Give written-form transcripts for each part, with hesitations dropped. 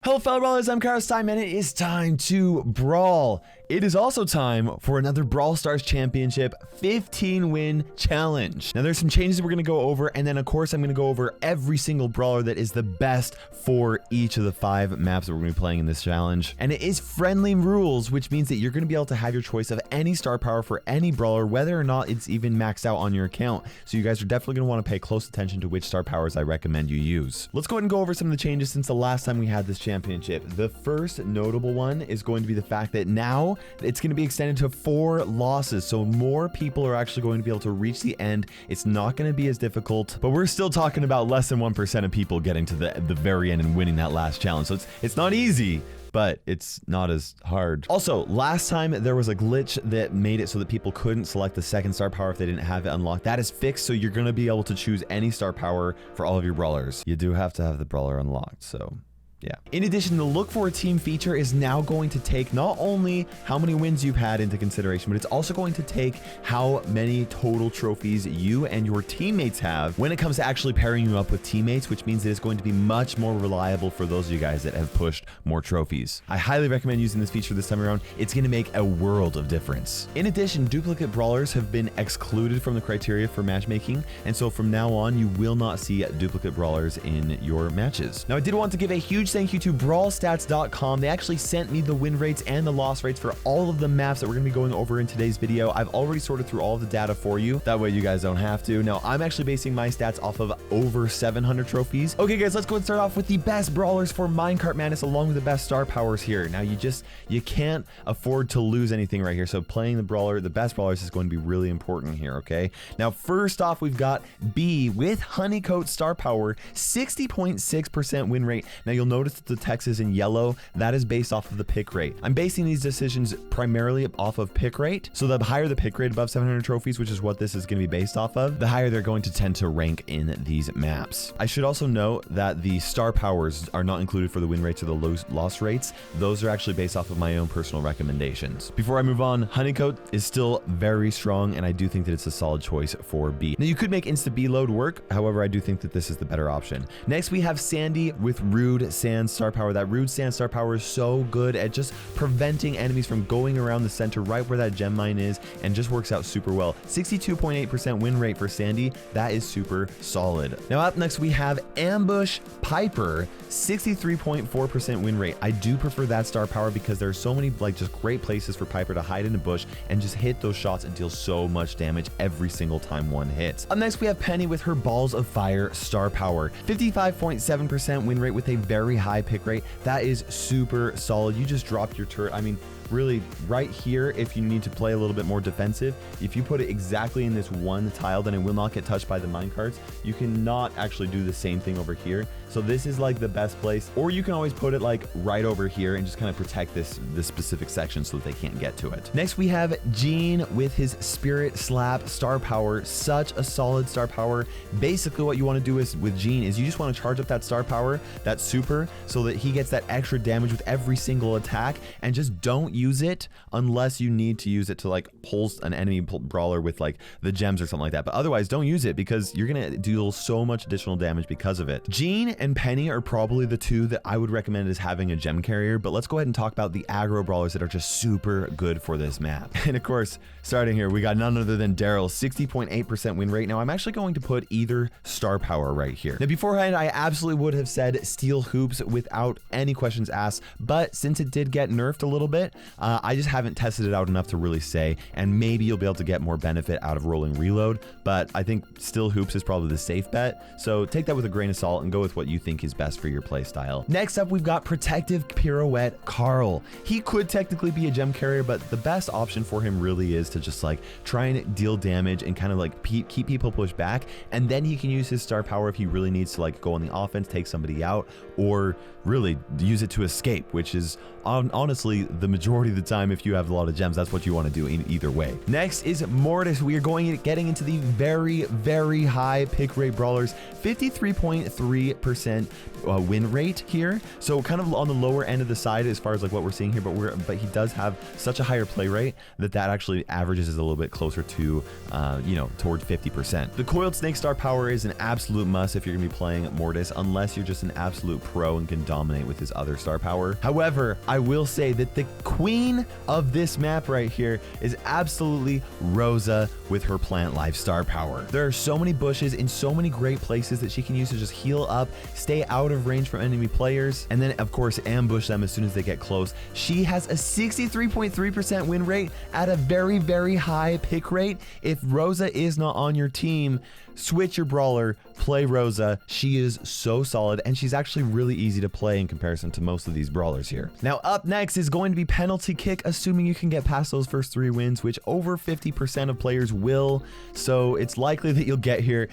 Hello fellow brawlers, I'm KairosTime and it is time to brawl. It is also time for another Brawl Stars Championship 15 win challenge. Now there's some changes we're going to go over, and then of course I'm going to go over every single brawler that is the best for each of the 5 maps that we're going to be playing in this challenge. And it is friendly rules, which means that you're going to be able to have your choice of any star power for any brawler, whether or not it's even maxed out on your account. So you guys are definitely going to want to pay close attention to which star powers I recommend you use. Let's go ahead and go over some of the changes since the last time we had this championship. The first notable one is going to be the fact that now it's going to be extended to 4 losses, so more people are actually going to be able to reach the end. It's not going to be as difficult, but we're still talking about less than 1% of people getting to the very end and winning that last challenge. So it's not easy, but it's not as hard. Also, last time there was a glitch that made it so that people couldn't select the second star power if they didn't have it unlocked. That is fixed, so you're going to be able to choose any star power for all of your brawlers. You do have to have the brawler unlocked, so yeah. In addition, the look for a team feature is now going to take not only how many wins you've had into consideration, but it's also going to take how many total trophies you and your teammates have when it comes to actually pairing you up with teammates, which means that it's going to be much more reliable for those of you guys that have pushed more trophies. I highly recommend using this feature this time around. It's going to make a world of difference. In addition, duplicate brawlers have been excluded from the criteria for matchmaking, and so from now on, you will not see duplicate brawlers in your matches. Now, I did want to give a huge thank you to brawlstats.com. They actually sent me the win rates and the loss rates for all of the maps that we're going to be going over in today's video. I've already sorted through all of the data for you. That way you guys don't have to. Now, I'm actually basing my stats off of over 700 trophies. Okay, guys, let's go and start off with the best brawlers for Minecart Madness along with the best star powers here. Now, you can't afford to lose anything right here. So playing the best brawlers is going to be really important here, okay? Now, first off, we've got B with Honeycoat star power, 60.6% win rate. Now, you'll notice that the text is in yellow. That is based off of the pick rate. I'm basing these decisions primarily off of pick rate. So the higher the pick rate above 700 trophies, which is what this is going to be based off of, the higher they're going to tend to rank in these maps. I should also note that the star powers are not included for the win rates or the loss rates. Those are actually based off of my own personal recommendations. Before I move on, Honeycoat is still very strong, and I do think that it's a solid choice for B. Now, you could make Insta B load work. However, I do think that this is the better option. Next, we have Sandy with Rude Sand star power. That Rude Sand star power is so good at just preventing enemies from going around the center right where that gem mine is, and just works out super well. 62.8% win rate for Sandy. That is super solid. Now up next we have Ambush Piper, 63.4% win rate. I do prefer that star power because there are so many just great places for Piper to hide in a bush and just hit those shots and deal so much damage every single time one hits. Up next we have Penny with her Balls of Fire star power, 55.7% win rate with a very high pick rate. That is super solid. You just dropped your turret. I mean, really right here, if you need to play a little bit more defensive, if you put it exactly in this one tile, then it will not get touched by the minecarts. You cannot actually do the same thing over here. So this is like the best place, or you can always put it like right over here and just kind of protect this specific section so that they can't get to it. Next we have Gene with his Spirit Slap star power, such a solid star power. Basically what you want to do with Gene is you just want to charge up that star power, that super, so that he gets that extra damage with every single attack, and just don't use it unless you need to use it to like pulse an enemy brawler with like the gems or something like that. But otherwise, don't use it because you're gonna deal so much additional damage because of it. Gene and Penny are probably the 2 that I would recommend as having a gem carrier, but let's go ahead and talk about the aggro brawlers that are just super good for this map. And of course, starting here, we got none other than Daryl, 60.8% win rate. Now I'm actually going to put either star power right here. Now beforehand, I absolutely would have said Steel Hoops without any questions asked, but since it did get nerfed a little bit, I just haven't tested it out enough to really say, and maybe you'll be able to get more benefit out of rolling reload, but I think Steel Hoops is probably the safe bet, so take that with a grain of salt and go with what you think is best for your play style. Next up, we've got Protective Pirouette Carl. He could technically be a gem carrier, but the best option for him really is to just like try and deal damage and kind of like keep people pushed back, and then he can use his star power if he really needs to like go on the offense, take somebody out, or really use it to escape, which is honestly the majority of the time, if you have a lot of gems, that's what you want to do in either way. Next is Mortis. We are getting into the very high pick rate brawlers, 53.3% 50% win rate here. So kind of on the lower end of the side as far as like what we're seeing here, but he does have such a higher play rate that actually averages is a little bit closer to, you know, toward 50%. The coiled snake star power is an absolute must if you're gonna be playing Mortis, unless you're just an absolute pro and can dominate with his other star power. However, I will say that the queen of this map right here is absolutely Rosa with her plant life star power. There are so many bushes in so many great places that she can use to just heal up, stay out of range from enemy players, and then of course ambush them as soon as they get close. She has a 63.3% win rate at a very, very high pick rate. If Rosa is not on your team, switch your brawler, play Rosa. She is so solid, and she's actually really easy to play in comparison to most of these brawlers here. Now up next is going to be penalty kick, assuming you can get past those first 3 wins, which over 50% of players will, so it's likely that you'll get here.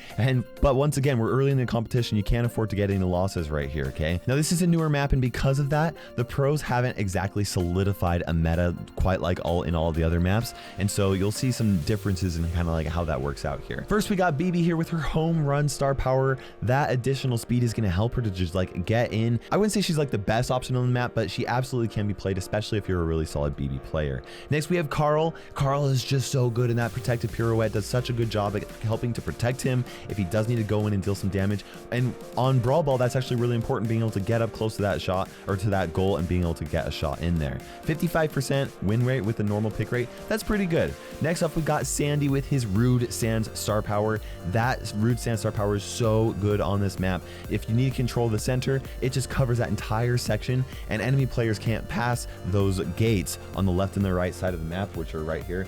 But once again, we're early in the competition. You can't afford to get any losses right here, okay? Now this is a newer map, and because of that, the pros haven't exactly solidified a meta quite like in all the other maps, and so you'll see some differences in kind of like how that works out here. First, we got BB here with her home run star power. That additional speed is going to help her to just like get in. I wouldn't say she's like the best option on the map, but she absolutely can be played, especially if you're a really solid BB player. Next, we have Carl. Carl is just so good in that protective pirouette, does such a good job at helping to protect him if he does need to go in and deal some damage. And on Brawl Ball, that's actually really important, being able to get up close to that shot or to that goal and being able to get a shot in there. 55% win rate with the normal pick rate. That's pretty good. Next up, we got Sandy with his Rude Sands star power. That Rude Sands star power is so good on this map. If you need to control the center, it just covers that entire section, and enemy players can't pass those gates on the left and the right side of the map, which are right here,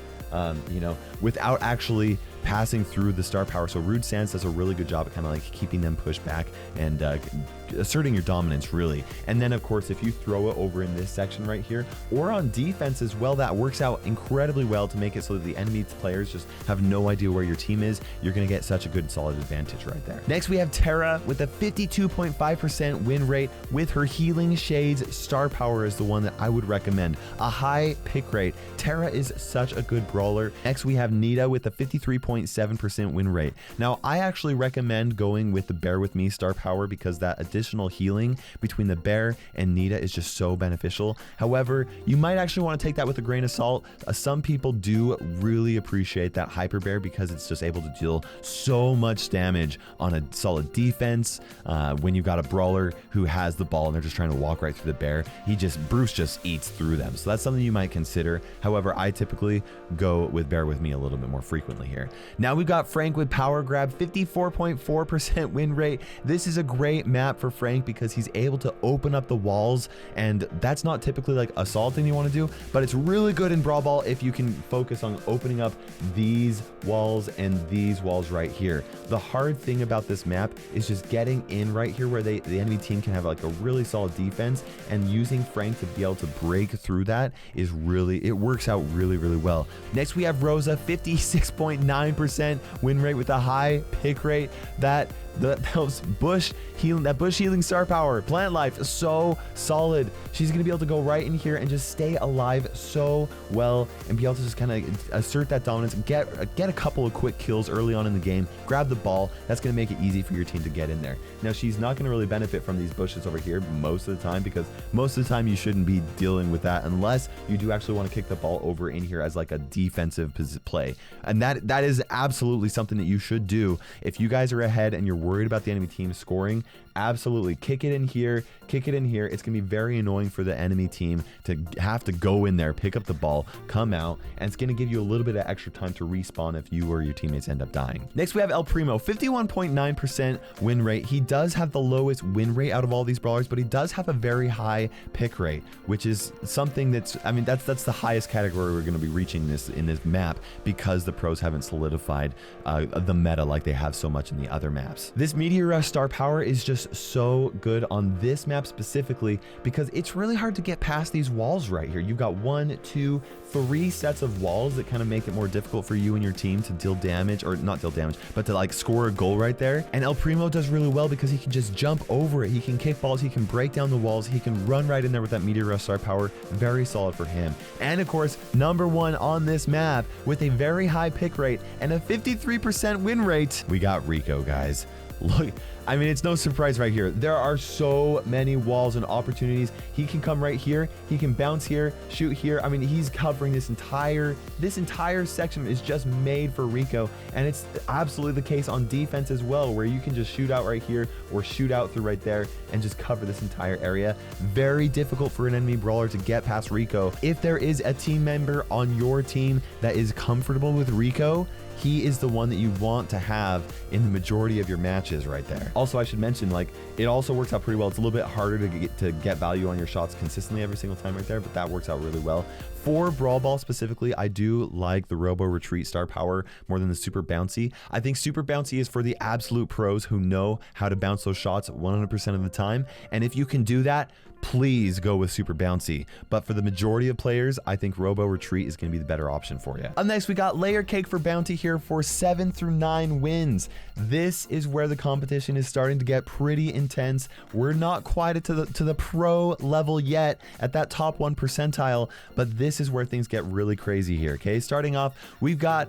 you know, without actually passing through the star power. So Rude Sands does a really good job at kind of like keeping them pushed back and asserting your dominance, really. And then of course, if you throw it over in this section right here or on defense as well, that works out incredibly well to make it so that the enemy players just have no idea where your team is. You're going to get such a good solid advantage right there. Next, we have Tara with a 52.5% win rate with her Healing Shades star power is the one that I would recommend. A high pick rate. Tara is such a good brawler. Next, we have Nita with a 53.7% win rate. Now, I actually recommend going with the Bear With Me star power because that additional healing between the bear and Nita is just so beneficial. However, you might actually want to take that with a grain of salt. Some people do really appreciate that hyper bear because it's just able to deal so much damage on a solid defense. When you've got a brawler who has the ball and they're just trying to walk right through the bear, Bruce just eats through them. So that's something you might consider. However, I typically go with Bear With Me a little bit more frequently here. Now we've got Frank with Power Grab, 54.4% win rate. This is a great map for Frank because he's able to open up the walls, and that's not typically like a solid thing you want to do, but it's really good in Brawl Ball if you can focus on opening up these walls and these walls right here. The hard thing about this map is just getting in right here where the enemy team can have like a really solid defense, and using Frank to be able to break through that is really, it works out really, really well. Next, we have Rosa, 56.9% win rate with a high pick rate. That bush healing star power, plant life, so solid. She's gonna be able to go right in here and just stay alive so well and be able to just kind of assert that dominance, get a couple of quick kills early on in the game, grab the ball. That's gonna make it easy for your team to get in there. Now, she's not gonna really benefit from these bushes over here most of the time, because most of the time you shouldn't be dealing with that unless you do actually want to kick the ball over in here as like a defensive play. And that is absolutely something that you should do if you guys are ahead and you're worried about the enemy team scoring. Absolutely kick it in here, kick it in here. It's gonna be very annoying for the enemy team to have to go in there, pick up the ball, come out, and it's gonna give you a little bit of extra time to respawn if you or your teammates end up dying. Next, we have El Primo, 51.9% win rate. He does have the lowest win rate out of all these brawlers, but he does have a very high pick rate, which is something that's, I mean, that's the highest category we're gonna be reaching in this map, because the pros haven't solidified the meta like they have so much in the other maps. This Meteor Rush star power is just so good on this map specifically because it's really hard to get past these walls right here. You've got 1, 2, 3 sets of walls that kind of make it more difficult for you and your team to deal damage, or not deal damage, but to like score a goal right there. And El Primo does really well because he can just jump over it. He can kick balls, he can break down the walls, he can run right in there with that Meteor Rush star power. Very solid for him. And of course, #1 on this map with a very high pick rate and a 53% win rate, we got Rico, guys. Look, I mean, it's no surprise right here. There are so many walls and opportunities. He can come right here. He can bounce here, shoot here. I mean, he's covering this entire section is just made for Rico. And it's absolutely the case on defense as well, where you can just shoot out right here or shoot out through right there and just cover this entire area. Very difficult for an enemy brawler to get past Rico. If there is a team member on your team that is comfortable with Rico, he is the one that you want to have in the majority of your matches right there. Also, I should mention, like, it also works out pretty well. It's a little bit harder to get value on your shots consistently every single time right there, but that works out really well. For Brawl Ball specifically, I do like the Robo Retreat star power more than the Super Bouncy. I think Super Bouncy is for the absolute pros who know how to bounce those shots 100% of the time. And if you can do that, please go with Super Bouncy. But for the majority of players, I think Robo Retreat is going to be the better option for you. Up next, we got Layer Cake for Bounty here for 7 through 9 wins. This is where the competition is starting to get pretty intense. We're not quite to the pro level yet at that top 1 percentile, but this is where things get really crazy here. Okay, starting off, we've got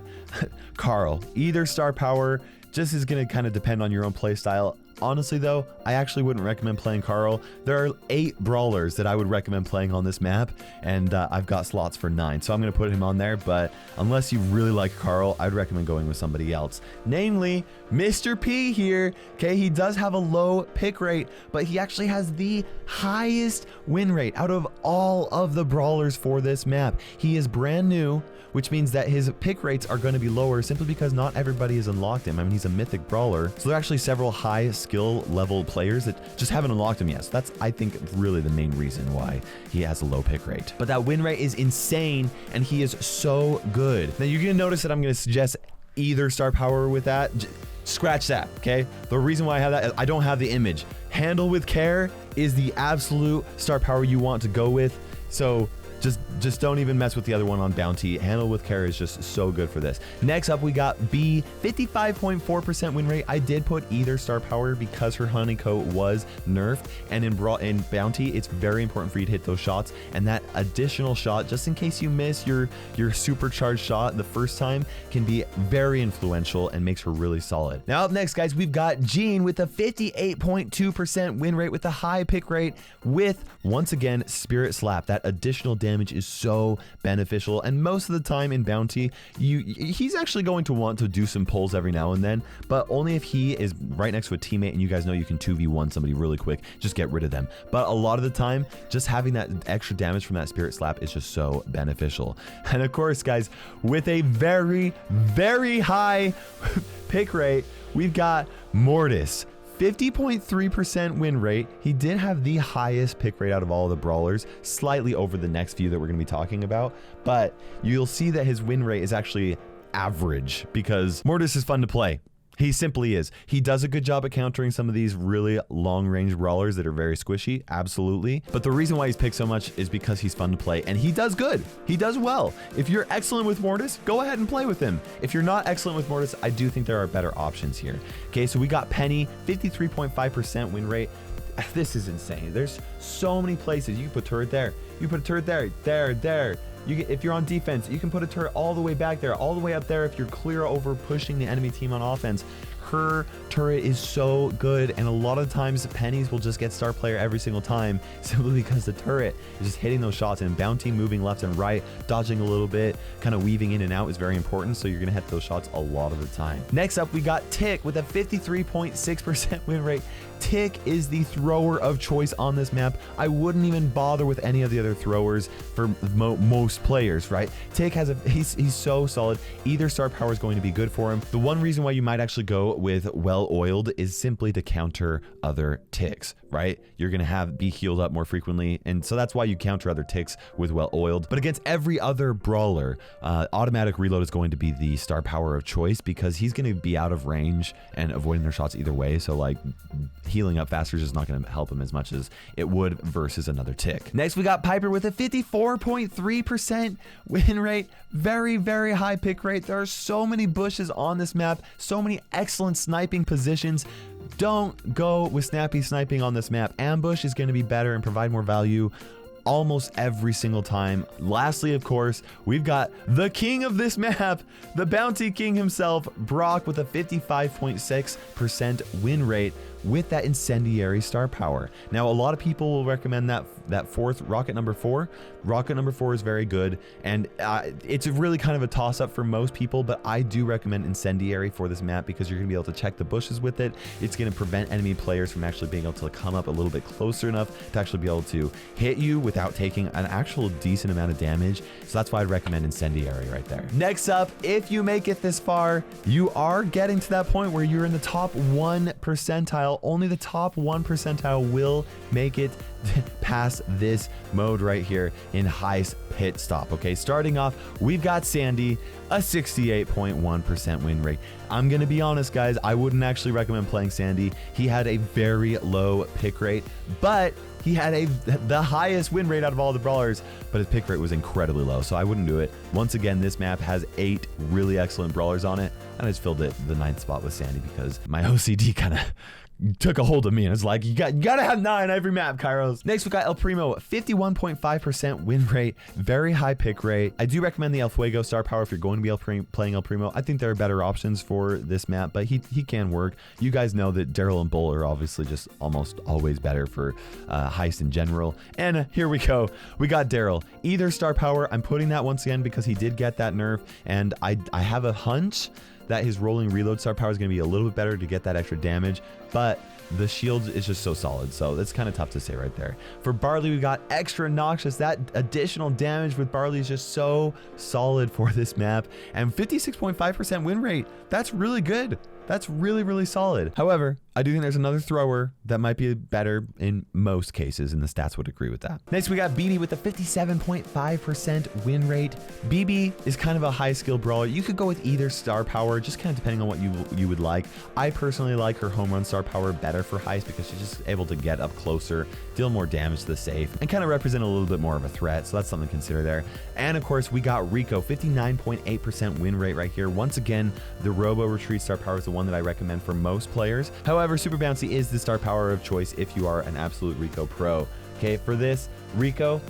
Carl. Either star power, just is going to kind of depend on your own play style. Honestly though, I actually wouldn't recommend playing Carl. There are 8 brawlers that I would recommend playing on this map, and I've got slots for 9, so I'm going to put him on there. But unless you really like Carl, I'd recommend going with somebody else, namely Mr. P here. Okay, he does have a low pick rate, but he actually has the highest win rate out of all of the brawlers for this map. He is brand new, which means that his pick rates are going to be lower simply because not everybody has unlocked him. I mean, he's a mythic brawler, so there are actually several high skill level players that just haven't unlocked him yet. So that's, I think, really the main reason why he has a low pick rate. But that win rate is insane, and he is so good. Now you're going to notice that I'm going to suggest either star power with that. Scratch that, okay? The reason why I have that is I don't have the image. Handle with care is the absolute star power you want to go with. So just don't even mess with the other one on Bounty. Handle with care is just so good for this. Next up, we got B, 55.4% win rate. I did put either star power because her honeycoat was nerfed, and in Bounty, it's very important for you to hit those shots, and that additional shot, just in case you miss your supercharged shot the first time, can be very influential and makes her really solid. Now up next, guys, we've got Jean with a 58.2% win rate with a high pick rate with, once again, Spirit Slap. That additional damage is so beneficial, and most of the time in Bounty, he's actually going to want to do some pulls every now and then, but only if he is right next to a teammate, and you guys know you can 2v1 somebody really quick, just get rid of them. But a lot of the time, just having that extra damage from that Spirit Slap is just so beneficial. And of course, guys, with a very, very high pick rate, we've got Mortis. 50.3% win rate. He did have the highest pick rate out of all of the brawlers, slightly over the next few that we're going to be talking about, but you'll see that his win rate is actually average because Mortis is fun to play. He simply is. He does a good job at countering some of these really long-range brawlers that are very squishy, absolutely. But the reason why he's picked so much is because he's fun to play, and he does good. He does well. If you're excellent with Mortis, go ahead and play with him. If you're not excellent with Mortis, I do think there are better options here. Okay, so we got Penny, 53.5% win rate. This is insane. There's so many places. You can put turret there. You put a turret there, there. If you're on defense, you can put a turret all the way back there, all the way up there if you're clear over pushing the enemy team on offense. Her turret is so good, and a lot of times Pennies will just get star player every single time simply because the turret is just hitting those shots, and Bounty moving left and right, dodging a little bit, kind of weaving in and out is very important, so you're going to hit those shots a lot of the time. Next up, we got Tick with a 53.6% win rate. Tick is the thrower of choice on this map. I wouldn't even bother with any of the other throwers for most players, right? Tick has he's so solid. Either star power is going to be good for him. The one reason why you might actually go with well-oiled is simply to counter other ticks, right? You're going to be healed up more frequently, and so that's why you counter other ticks with well-oiled. But against every other brawler, automatic reload is going to be the star power of choice because he's going to be out of range and avoiding their shots either way, so like healing up faster is just not going to help him as much as it would versus another tick. Next, we got Piper with a 54.3% win rate. Very, very high pick rate. There are so many bushes on this map, so many excellent sniping positions. Don't go with snappy sniping on this map. Ambush is going to be better and provide more value almost every single time. Lastly, of course, we've got the king of this map, the Bounty King himself, Brock, with a 55.6% win rate. with that incendiary star power. Now, a lot of people will recommend that fourth rocket number 4. Rocket number 4 is very good, and it's really kind of a toss-up for most people, but I do recommend incendiary for this map because you're gonna be able to check the bushes with it. It's gonna prevent enemy players from actually being able to come up a little bit closer enough to actually be able to hit you without taking an actual decent amount of damage. So that's why I'd recommend incendiary right there. Next up, if you make it this far, you are getting to that point where you're in the top 1 percentile. Only the top 1 percentile will make it past this mode right here in Heist Pit Stop. Okay, starting off, we've got Sandy, a 68.1% win rate. I'm gonna be honest, guys, I wouldn't actually recommend playing Sandy. He had a very low pick rate, but he had the highest win rate out of all the brawlers, but his pick rate was incredibly low, so I wouldn't do it. Once again, this map has 8 really excellent brawlers on it, and I just filled it the 9th spot with Sandy because my OCD kind of took a hold of me, and it's like, you gotta have 9 every map, Kairos. Next, we got El Primo, 51.5% win rate, very high pick rate. I do recommend the El Fuego star power if you're going to be playing El Primo. I think there are better options for this map, but he can work. You guys know that Daryl and Bull are obviously just almost always better for Heist in general. And here we go. We got Daryl. Either star power, I'm putting that once again because he did get that nerf, and I have a hunch that his rolling reload star power is going to be a little bit better to get that extra damage, but the shield is just so solid, so that's kind of tough to say right there. For Barley, we got extra noxious. That additional damage with Barley is just so solid for this map, and 56.5% win rate. That's really good. That's really, really solid. However, I do think there's another thrower that might be better in most cases, and the stats would agree with that. Next, we got BB with a 57.5% win rate. BB is kind of a high skill brawler. You could go with either star power, just kind of depending on what you would like. I personally like her home run star power better for Heist because she's just able to get up closer, deal more damage to the safe, and kind of represent a little bit more of a threat. So that's something to consider there. And of course, we got Rico, 59.8% win rate right here. Once again, the Robo Retreat star power is the one that I recommend for most players. However, Super Bouncy is the star power of choice if you are an absolute Rico pro. Okay, for this, Rico,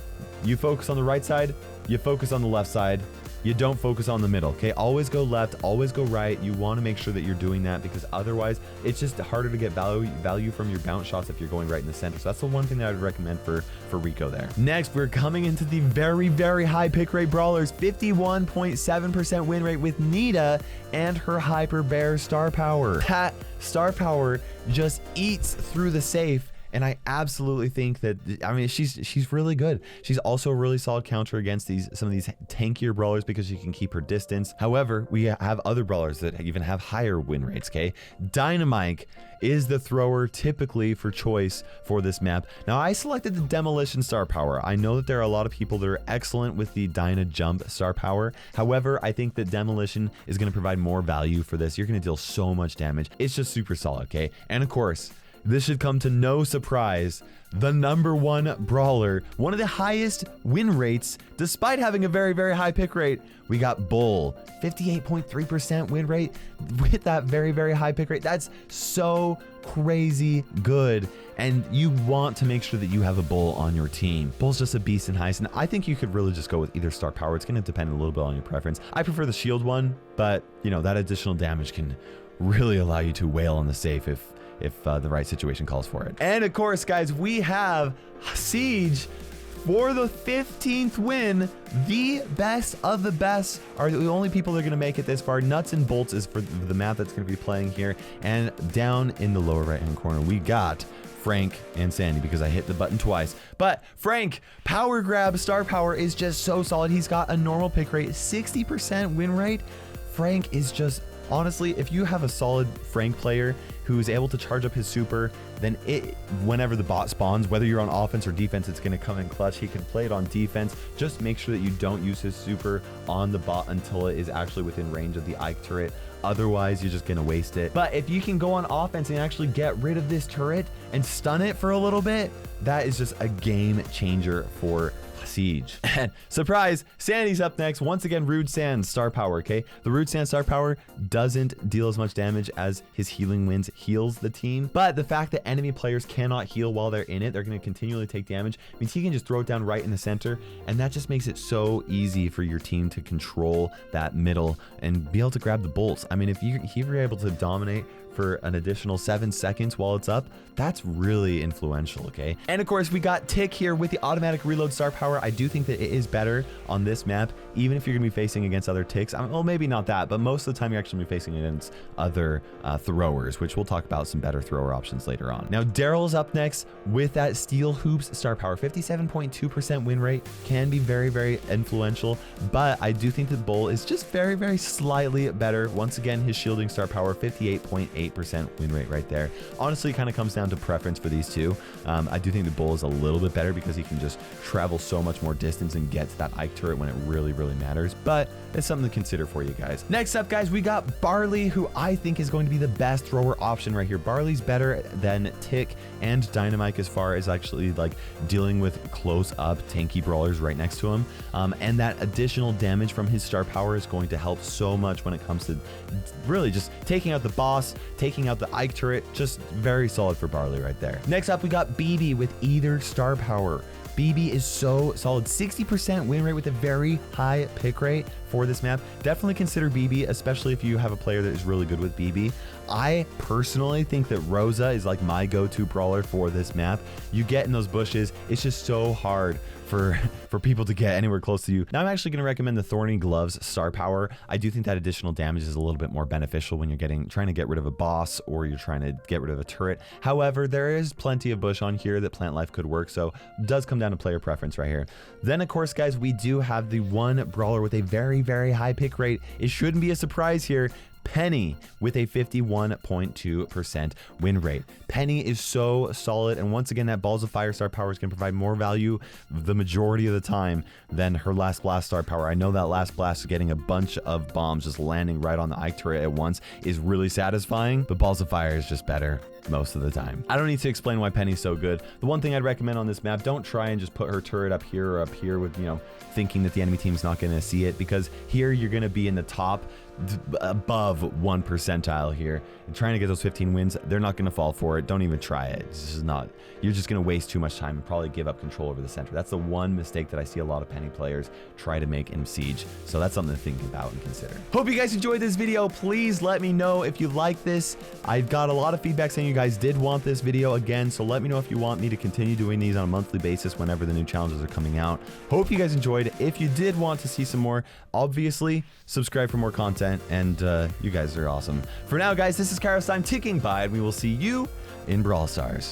you focus on the right side, you focus on the left side, you don't focus on the middle. Okay, always go left, always go right. You want to make sure that you're doing that because otherwise it's just harder to get value from your bounce shots if you're going right in the center. So that's the one thing that I would recommend for Rico there. Next, we're coming into the very, very high pick rate brawlers, 51.7% win rate with Nita and her Hyper Bear star power. That star power just eats through the safe. And I absolutely think that, I mean, she's really good. She's also a really solid counter against some of these tankier brawlers because she can keep her distance. However, we have other brawlers that even have higher win rates, okay? Dynamite is the thrower typically for choice for this map. Now, I selected the Demolition star power. I know that there are a lot of people that are excellent with the Dyna Jump star power. However, I think that Demolition is going to provide more value for this. You're going to deal so much damage. It's just super solid, okay? And of course, this should come to no surprise, the #1 brawler, one of the highest win rates, despite having a very, very high pick rate. We got Bull, 58.3% win rate with that very, very high pick rate. That's so crazy good. And you want to make sure that you have a Bull on your team. Bull's just a beast in Heist, and I think you could really just go with either star power. It's going to depend a little bit on your preference. I prefer the shield one, but you know, that additional damage can really allow you to wail on the safe if the right situation calls for it. And of course, guys, we have Siege for the 15th win. The best of the best are the only people that are going to make it this far. Nuts and Bolts is for the map that's going to be playing here. And down in the lower right hand corner, we got Frank and Sandy because I hit the button twice. But Frank, power grab star power is just so solid. He's got a normal pick rate, 60% win rate. Frank is just, honestly, if you have a solid Frank player who is able to charge up his super, then whenever the bot spawns, whether you're on offense or defense, it's going to come in clutch. He can play it on defense. Just make sure that you don't use his super on the bot until it is actually within range of the Ike turret. Otherwise, you're just going to waste it. But if you can go on offense and actually get rid of this turret and stun it for a little bit, that is just a game changer for Siege. And surprise, Sandy's up next. Once again, Rude Sand star power, okay? The Rude Sand star power doesn't deal as much damage as his healing winds heals the team. But the fact that enemy players cannot heal while they're in it, they're going to continually take damage, means he can just throw it down right in the center. And that just makes it so easy for your team to control that middle and be able to grab the bolts. I mean, if you're able to dominate for an additional 7 seconds while it's up, that's really influential, okay? And of course, we got Tick here with the automatic reload star power. I do think that it is better on this map, even if you're gonna be facing against other Ticks. Well, maybe not that, but most of the time you're actually gonna be facing against other throwers, which we'll talk about some better thrower options later on. Now, Daryl's up next with that Steel Hoops star power. 57.2% win rate can be very, very influential, but I do think that Bull is just very, very slightly better. Once again, his shielding star power, 58.8% win rate right there. Honestly, it kind of comes down to preference for these two. I do think the Bull is a little bit better because he can just travel so much more distance and get to that Ike turret when it really, really matters, but it's something to consider for you guys. Next up, guys, we got Barley, who I think is going to be the best thrower option right here. Barley's better than Tick and Dynamite as far as actually like dealing with close up tanky brawlers right next to him. And that additional damage from his star power is going to help so much when it comes to really just taking out the boss, taking out the Ike turret. Just very solid for Barley right there. Next up, we got BB with either star power. BB is so solid, 60% win rate with a very high pick rate for this map. Definitely consider BB, especially if you have a player that is really good with BB. I personally think that Rosa is like my go-to brawler for this map. You get in those bushes, it's just so hard for people to get anywhere close to you. Now I'm actually going to recommend the Thorny Gloves star power. I do think that additional damage is a little bit more beneficial when you're trying to get rid of a boss or you're trying to get rid of a turret. However, there is plenty of bush on here that Plant Life could work, so it does come down to player preference right here. Then of course, guys, we do have the one brawler with a very, very high pick rate. It shouldn't be a surprise here. Penny with a 51.2% win rate. Penny is so solid, and once again, that Balls of Fire star power is going to provide more value the majority of the time than her Last Blast star power. I know that Last Blast is getting a bunch of bombs just landing right on the Ike turret at once is really satisfying, but Balls of Fire is just better most of the time. I don't need to explain why Penny's so good. The one thing I'd recommend on this map, don't try and just put her turret up here or up here with, you know, thinking that the enemy team's not going to see it, because here you're going to be in the top above 1 percentile here and trying to get those 15 wins. They're not going to fall for it. Don't even try it. This is not, you're just going to waste too much time and probably give up control over the center. That's the one mistake that I see a lot of Penny players try to make in Siege. So that's something to think about and consider. Hope you guys enjoyed this video. Please let me know if you like this. I've got a lot of feedback saying you guys did want this video again, so let me know if you want me to continue doing these on a monthly basis whenever the new challenges are coming out. Hope you guys enjoyed. If you did want to see some more, obviously subscribe for more content, and you guys are awesome. For now, guys, this is KairosTime ticking by, and we will see you in Brawl Stars.